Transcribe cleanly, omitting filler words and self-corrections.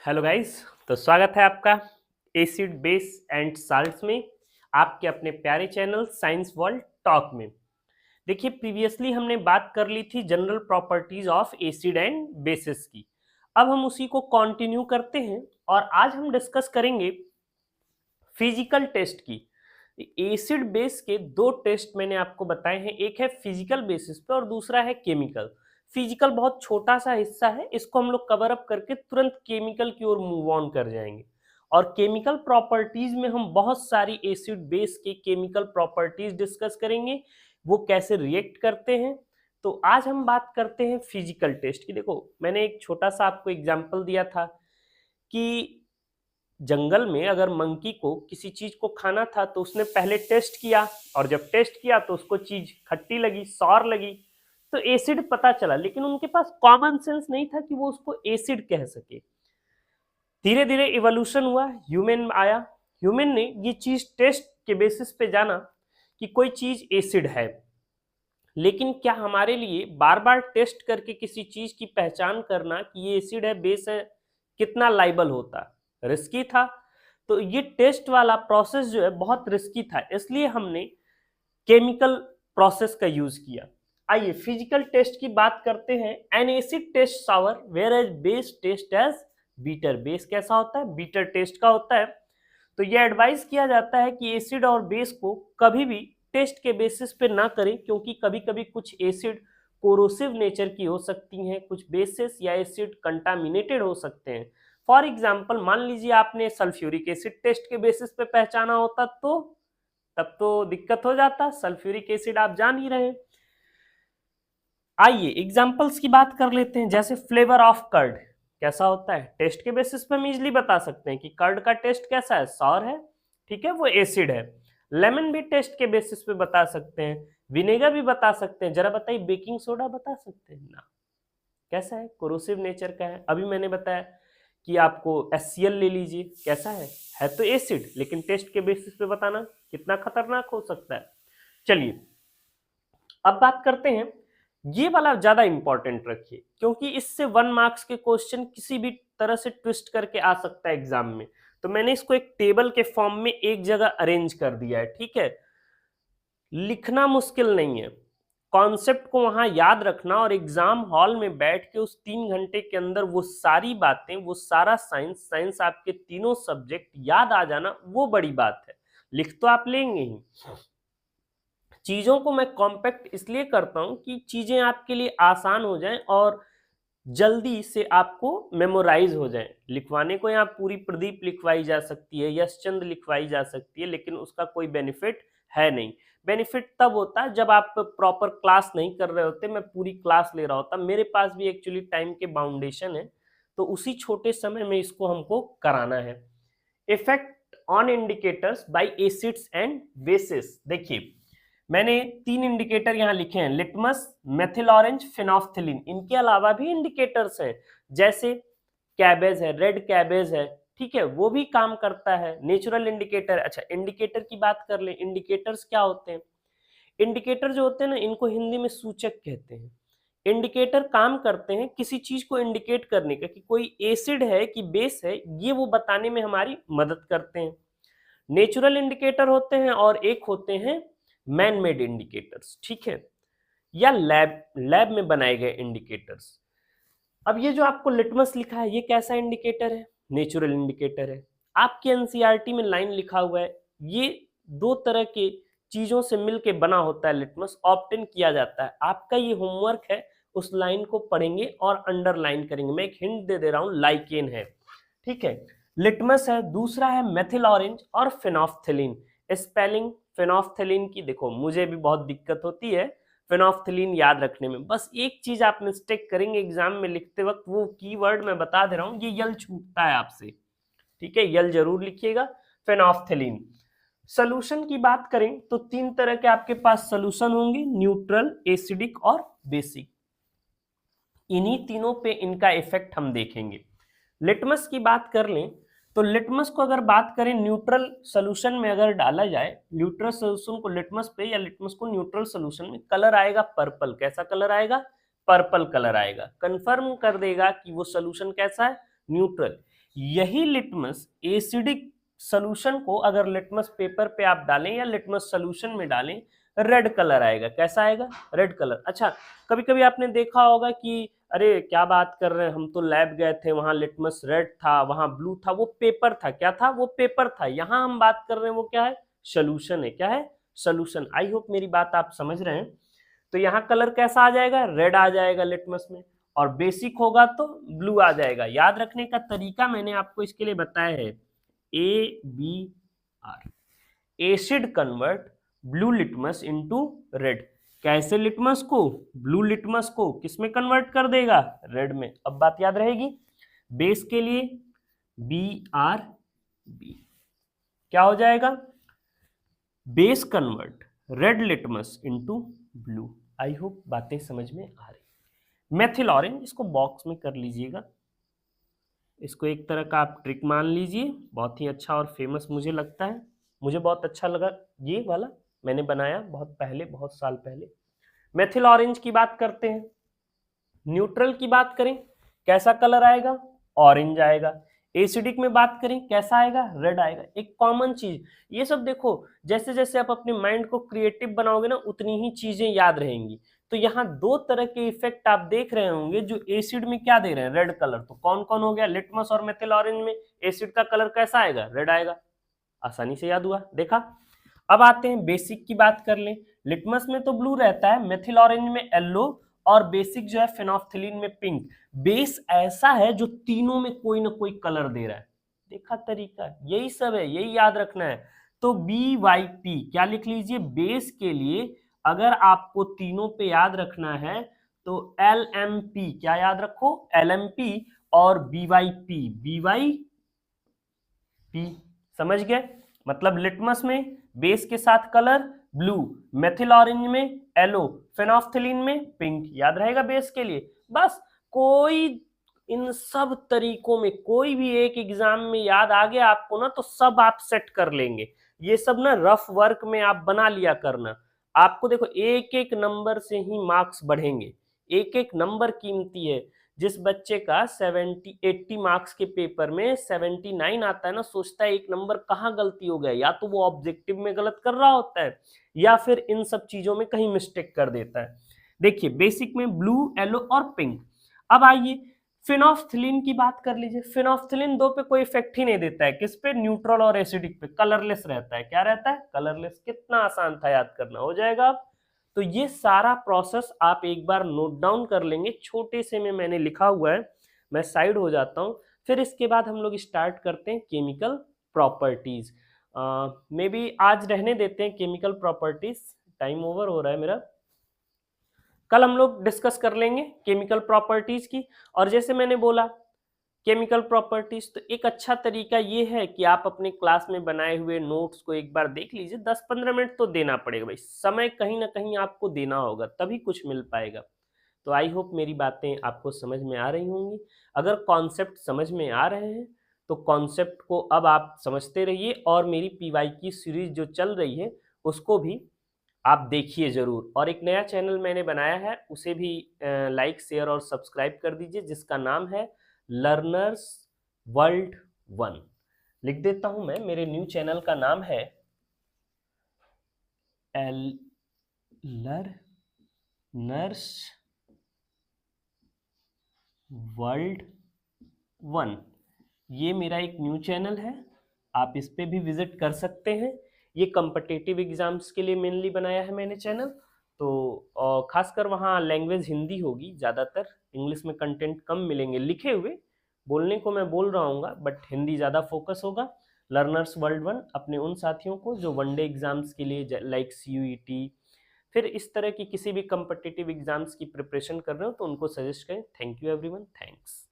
Hello guys. तो स्वागत है आपका एसिड बेस एंड साल्ट्स में, आपके अपने प्यारे चैनल साइंस वर्ल्ड टॉक में। देखिए, प्रीवियसली हमने बात कर ली थी general properties of acid and bases की। अब हम उसी को कंटिन्यू करते हैं और आज हम डिस्कस करेंगे फिजिकल टेस्ट की। एसिड बेस के दो टेस्ट मैंने आपको बताए हैं, एक है फिजिकल बेसिस पे और दूसरा है केमिकल। फिजिकल बहुत छोटा सा हिस्सा है, इसको हम लोग कवर अप करके तुरंत केमिकल की ओर मूव ऑन कर जाएंगे। और केमिकल प्रॉपर्टीज में हम बहुत सारी एसिड बेस के केमिकल प्रॉपर्टीज डिस्कस करेंगे, वो कैसे रिएक्ट करते हैं। तो आज हम बात करते हैं फिजिकल टेस्ट की। देखो, मैंने एक छोटा सा आपको एग्जाम्पल दिया था कि जंगल में अगर मंकी को किसी चीज को खाना था तो उसने पहले टेस्ट किया, और जब टेस्ट किया तो उसको चीज खट्टी लगी, सॉर लगी, तो एसिड पता चला। लेकिन उनके पास कॉमन सेंस नहीं था कि वो उसको एसिड कह सके। धीरे धीरे इवोल्यूशन हुआ, ह्यूमन आया, ह्यूमन ने ये चीज टेस्ट के बेसिस पे जाना कि कोई चीज एसिड है। लेकिन क्या हमारे लिए बार बार टेस्ट करके किसी चीज की पहचान करना कि ये एसिड है, बेस है, कितना लाइबल होता, रिस्की था। तो ये टेस्ट वाला प्रोसेस जो है बहुत रिस्की था, इसलिए हमने केमिकल प्रोसेस का यूज किया। आइए फिजिकल टेस्ट की बात करते हैं। An acid test sour where as base test as bitter. Base कैसा होता है? बीटर टेस्ट का होता है। तो ये एडवाइस किया जाता है कि एसिड और बेस को कभी भी टेस्ट के बेसिस पे ना करें, क्योंकि कभी कभी कुछ एसिड कोरोसिव नेचर की हो सकती हैं, कुछ बेसिस या एसिड कंटामिनेटेड हो सकते हैं। फॉर एग्जाम्पल, मान लीजिए आपने सल्फ्यूरिक एसिड टेस्ट के बेसिस पे पहचाना होता तो तब तो दिक्कत हो जाता। सल्फ्यूरिक एसिड आप जान ही रहे हैं। आइए एग्जाम्पल्स की बात कर लेते हैं। जैसे फ्लेवर ऑफ कर्ड कैसा होता है? टेस्ट के बेसिस पे हम इजिली बता सकते हैं कि कर्ड का टेस्ट कैसा है, सॉर है, ठीक है, वो एसिड है। लेमन भी टेस्ट के बेसिस पे बता सकते हैं, विनेगर भी बता सकते हैं। जरा बताइए, बेकिंग सोडा बता सकते हैं ना? कैसा है? कोरोसिव नेचर का है। अभी मैंने बताया कि आपको HCl ले लीजिए, कैसा है तो एसिड, लेकिन टेस्ट के बेसिस पे बताना कितना खतरनाक हो सकता है। चलिए अब बात करते हैं, ये वाला ज्यादा इंपॉर्टेंट रखिए, क्योंकि इससे 1 मार्क्स के क्वेश्चन किसी भी तरह से ट्विस्ट करके आ सकता है एग्जाम में। तो मैंने इसको एक टेबल के फॉर्म में एक जगह अरेंज कर दिया है, ठीक है। लिखना मुश्किल नहीं है, कॉन्सेप्ट को वहां याद रखना और एग्जाम हॉल में बैठ के उस 3 घंटे के अंदर वो सारी बातें, वो सारा साइंस आपके तीनों सब्जेक्ट याद आ जाना, वो बड़ी बात है। लिख तो आप लेंगे ही। चीजों को मैं कॉम्पैक्ट इसलिए करता हूं कि चीजें आपके लिए आसान हो जाएं और जल्दी से आपको मेमोराइज हो जाए। लिखवाने को यहाँ पूरी प्रदीप लिखवाई जा सकती है, यशचंद लिखवाई जा सकती है, लेकिन उसका कोई बेनिफिट है नहीं। बेनिफिट तब होता है जब आप प्रॉपर क्लास नहीं कर रहे होते, मैं पूरी क्लास ले रहा होता। मेरे पास भी एक्चुअली टाइम के बाउंडेशन है, तो उसी छोटे समय में इसको हमको कराना है। Effect on indicators by acids and bases. देखिए, मैंने 3 इंडिकेटर यहाँ लिखे हैं, लिटमस, मेथिल ऑरेंज, फिनोफ्थिलीन। इनके अलावा भी इंडिकेटर्स हैं, जैसे कैबेज है, रेड कैबेज है, ठीक है, वो भी काम करता है। Natural indicator. अच्छा, इंडिकेटर की बात कर ले। इंडिकेटर्स क्या होते हैं? इंडिकेटर जो होते हैं ना, इनको हिंदी में सूचक कहते हैं। इंडिकेटर काम करते हैं किसी चीज को इंडिकेट करने का, कि कोई एसिड है कि बेस है, ये वो बताने में हमारी मदद करते हैं। नेचुरल इंडिकेटर होते हैं और एक होते हैं मैन मेड इंडिकेटर्स, ठीक है, या लैब में बनाए गए इंडिकेटर्स। अब ये जो आपको लिटमस लिखा है, ये कैसा इंडिकेटर है? नेचुरल इंडिकेटर है। आपके एनसीईआरटी में लाइन लिखा हुआ है, ये 2 तरह के चीजों से मिलके बना होता है लिटमस, ऑब्टेन किया जाता है। आपका ये होमवर्क है, उस लाइन को पढ़ेंगे और अंडरलाइन करेंगे। मैं एक हिंट दे दे रहा हूं, लाइकेन है, ठीक है, लिटमस है। दूसरा है मेथिल ऑरेंज और फिनोफ्थिलीन। स्पेलिंग फिनोफ्थिलीन की देखो, मुझे भी बहुत दिक्कत होती है फिनोफ्थिलीन याद रखने में। बस एक चीज आप मिस्टेक करेंगे एग्जाम में लिखते वक्त, वो कीवर्ड मैं बता दे रहा हूं, ये यल छूटता है आपसे, ठीक है, यल जरूर लिखिएगा, फिनोफ्थिलीन। सोल्यूशन की बात करें तो 3 तरह के आपके पास सोल्यूशन होंगे, न्यूट्रल, एसिडिक और बेसिक। इन्हीं तीनों पे इनका इफेक्ट हम देखेंगे। लिटमस की बात कर लें तो लिटमस को अगर बात करें, न्यूट्रल सोल्यूशन में अगर डाला जाए, न्यूट्रल सोल्यूशन को लिटमस पे या लिटमस को न्यूट्रल सोल्यूशन में, कलर आएगा पर्पल। कैसा कलर आएगा? पर्पल कलर आएगा। कंफर्म कर देगा कि वो सोल्यूशन कैसा है? न्यूट्रल। यही लिटमस एसिडिक सोल्यूशन को अगर लिटमस पेपर पे आप डालें या लिटमस सोल्यूशन में डालें, रेड कलर आएगा। कैसा आएगा? Red colour. अच्छा, कभी कभी आपने देखा होगा कि अरे क्या बात कर रहे हैं, हम तो लैब गए थे, वहां लिटमस रेड था, वहां ब्लू था, वो पेपर था। क्या था? वो पेपर था। यहां हम बात कर रहे हैं वो क्या है? सोल्यूशन है। क्या है? सोल्यूशन। आई होप मेरी बात आप समझ रहे हैं। तो यहाँ कलर कैसा आ जाएगा? रेड आ जाएगा लिटमस में, और बेसिक होगा तो ब्लू आ जाएगा। याद रखने का तरीका मैंने आपको इसके लिए बताया है, ABR, acid convert blue litmus into red. कैसे? लिटमस को, ब्लू लिटमस को किसमें कन्वर्ट कर देगा? रेड में। अब बात याद रहेगी। बेस के लिए BRB क्या हो जाएगा? Base convert red litmus into blue. I hope बातें समझ में आ रही। मेथिल ऑरेंज, इसको बॉक्स में कर लीजिएगा, इसको एक तरह का आप ट्रिक मान लीजिए। बहुत ही अच्छा और फेमस मुझे लगता है, मुझे बहुत अच्छा लगा ये वाला, मैंने बनाया बहुत पहले, बहुत साल पहले। मेथिल ऑरेंज की बात करते हैं। न्यूट्रल की बात करें, कैसा कलर आएगा? ऑरेंज आएगा। एसिडिक में बात करें, कैसा आएगा? रेड आएगा। एक कॉमन चीज, ये सब देखो, जैसे जैसे आप अपने माइंड को क्रिएटिव बनाओगे ना, उतनी ही चीजें याद रहेंगी। तो यहाँ दो तरह के इफेक्ट आप देख रहे होंगे जो एसिड में क्या दे रहे हैं? Red colour. तो कौन कौन हो गया? लिटमस और मेथिल ऑरेंज में एसिड का कलर कैसा आएगा? रेड आएगा। आसानी से याद हुआ, देखा। अब आते हैं बेसिक की बात कर लें। लिटमस में तो ब्लू रहता है, मेथिल ऑरेंज में येलो, और बेसिक जो है फेनोल्फथलीन में पिंक। बेस ऐसा है जो तीनों में कोई ना कोई कलर दे रहा है। देखा तरीका? यही सब है, यही याद रखना है। तो BYP क्या लिख लीजिए बेस के लिए। अगर आपको तीनों पे याद रखना है तो LMP क्या याद रखो? LMP और BYP समझ गए? मतलब लिटमस में बेस के साथ कलर ब्लू, मेथिल ऑरेंज में येलो, फेनोल्फथलीन में पिंक। याद रहेगा बेस के लिए। बस कोई इन सब तरीकों में कोई भी एक एग्जाम में याद आ गया आपको ना, तो सब आप सेट कर लेंगे। ये सब ना रफ वर्क में आप बना लिया करना। आपको देखो एक एक नंबर से ही मार्क्स बढ़ेंगे, एक एक नंबर कीमती है। जिस बच्चे का 80 मार्क्स के पेपर में 79 आता है ना, सोचता है एक नंबर कहाँ गलती हो गया, या तो वो ऑब्जेक्टिव में गलत कर रहा होता है या फिर इन सब चीजों में कहीं मिस्टेक कर देता है। देखिए बेसिक में ब्लू, येलो और पिंक। अब आइए फेनोल्फथलीन की बात कर लीजिए। फेनोल्फथलीन दो पे कोई इफेक्ट ही नहीं देता है। किस पे? न्यूट्रल और एसिडिक पे। कलरलेस रहता है। क्या रहता है? कलरलेस। कितना आसान था याद करना, हो जाएगा अब। तो ये सारा प्रोसेस आप एक बार नोट डाउन कर लेंगे, छोटे से में मैंने लिखा हुआ है। मैं साइड हो जाता हूँ। फिर इसके बाद हम लोग स्टार्ट करते हैं केमिकल प्रॉपर्टीज। मे बी आज रहने देते हैं केमिकल प्रॉपर्टीज, टाइम ओवर हो रहा है मेरा। कल हम लोग डिस्कस कर लेंगे केमिकल प्रॉपर्टीज की। और जैसे मैंने बोला केमिकल प्रॉपर्टीज, तो एक अच्छा तरीका ये है कि आप अपने क्लास में बनाए हुए नोट्स को एक बार देख लीजिए। 10-15 मिनट तो देना पड़ेगा भाई, समय कहीं ना कहीं आपको देना होगा, तभी कुछ मिल पाएगा। तो आई होप मेरी बातें आपको समझ में आ रही होंगी। अगर कॉन्सेप्ट समझ में आ रहे हैं तो कॉन्सेप्ट को अब आप समझते रहिए, और मेरी PY की सीरीज जो चल रही है उसको भी आप देखिए जरूर। और एक नया चैनल मैंने बनाया है, उसे भी लाइक, शेयर और सब्सक्राइब कर दीजिए, जिसका नाम है लर्नर्स वर्ल्ड 1। लिख देता हूं मैं, मेरे न्यू चैनल का नाम है लर्नर्स वर्ल्ड 1। ये मेरा एक न्यू चैनल है, आप इस पे भी विजिट कर सकते हैं। ये कॉम्पिटिटिव एग्जाम्स के लिए मेनली बनाया है मैंने चैनल। तो खासकर वहाँ लैंग्वेज हिंदी होगी, ज़्यादातर इंग्लिश में कंटेंट कम मिलेंगे लिखे हुए। बोलने को मैं बोल रहा हूँ बट हिंदी ज़्यादा फोकस होगा। लर्नर्स वर्ल्ड 1 अपने उन साथियों को जो वनडे एग्जाम्स के लिए लाइक CUET, फिर इस तरह की किसी भी कॉम्पिटिटिव एग्जाम्स की प्रिपरेशन कर रहे हो, तो उनको सजेस्ट करें। Thank you everyone, thanks.